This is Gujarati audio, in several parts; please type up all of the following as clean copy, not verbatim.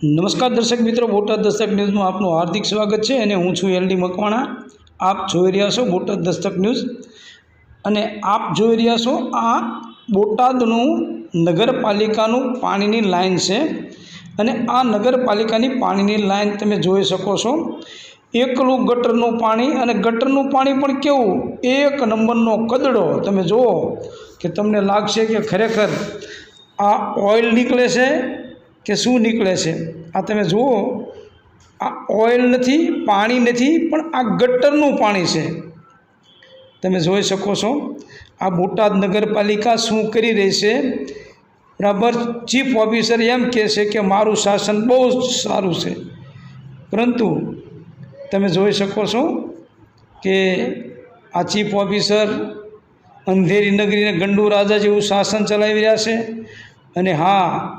નમસ્કાર દર્શક મિત્રો, બોટાદ દસ્તક ન્યૂઝમાં આપનું હાર્દિક સ્વાગત છે અને હું છું એલડી મકવાણા। આપ જોઈ રહ્યા છો બોટાદ દસ્તક ન્યૂઝ અને આપ જોઈ રહ્યા છો આ બોટાદનું નગરપાલિકાનું પાણીની લાઈન છે અને આ નગરપાલિકાની પાણીની લાઈન તમે જોઈ શકો છો। એકલું ગટરનું પાણી અને ગટરનું પાણી પણ કેવું એક નંબરનો કદડો। તમે જુઓ કે તમને લાગશે કે ખરેખર આ ઓઇલ નીકળે છે કે શું નીકળે છે। આ તમે જુઓ, આ ઓઇલ નથી, પાણી નથી, પણ આ ગટરનું પાણી છે। તમે જોઈ શકો છો આ બોટાદ નગરપાલિકા શું કરી રહી છે। બરાબર, ચીફ ઓફિસર એમ કહે છે કે મારું શાસન બહુ સારું છે, પરંતુ તમે જોઈ શકો છો કે આ ચીફ ઓફિસર અંધેરી નગરીને ગંડુ રાજા જેવું શાસન ચલાવી રહ્યા છે। અને હા,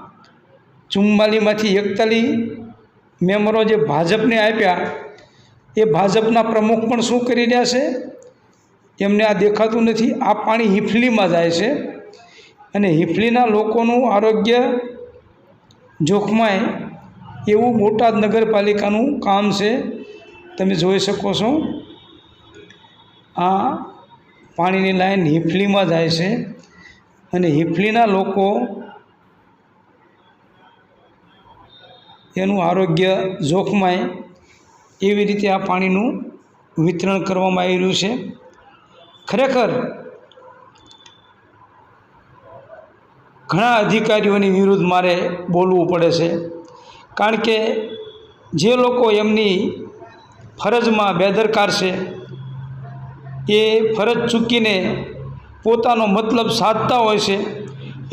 44માંથી 41 મેમ્બરો જે ભાજપને આપ્યા એ ભાજપના પ્રમુખ પણ શું કરી રહ્યા છે એમને આ દેખાતું નથી। આ પાણી હિફલીમાં જાય છે અને હિફલીના લોકોનું આરોગ્ય જોખમાય એવું બોટાદ નગરપાલિકાનું કામ છે। તમે જોઈ શકો છો આ પાણીની લાઈન હિફલીમાં જાય છે અને હિફલીના લોકો એનું આરોગ્ય જોખમાય એવી રીતે આ પાણીનું વિતરણ કરવામાં આવી રહ્યું છે। ખરેખર ઘણા અધિકારીઓની વિરુદ્ધ મારે બોલવું પડે છે, કારણ કે જે લોકો એમની ફરજમાં બેદરકાર છે એ ફરજ ચૂકીને પોતાનો મતલબ સાધતા હોય છે,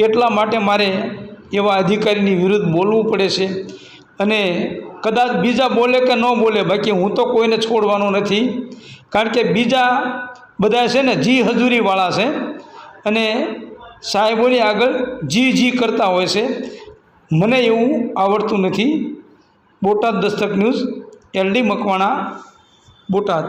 એટલા માટે મારે એવા અધિકારીની વિરુદ્ધ બોલવું પડે છે। અને કદાચ બીજા બોલે કે ન બોલે, બાકી હું તો કોઈને છોડવાનો નથી, કારણ કે બીજા બધા છે ને જી હજુરીવાળા છે અને સાહેબોની આગળ જી કરતા હોય છે। મને એવું આવડતું નથી। Botad Dastak news, LD Makwana, Botad.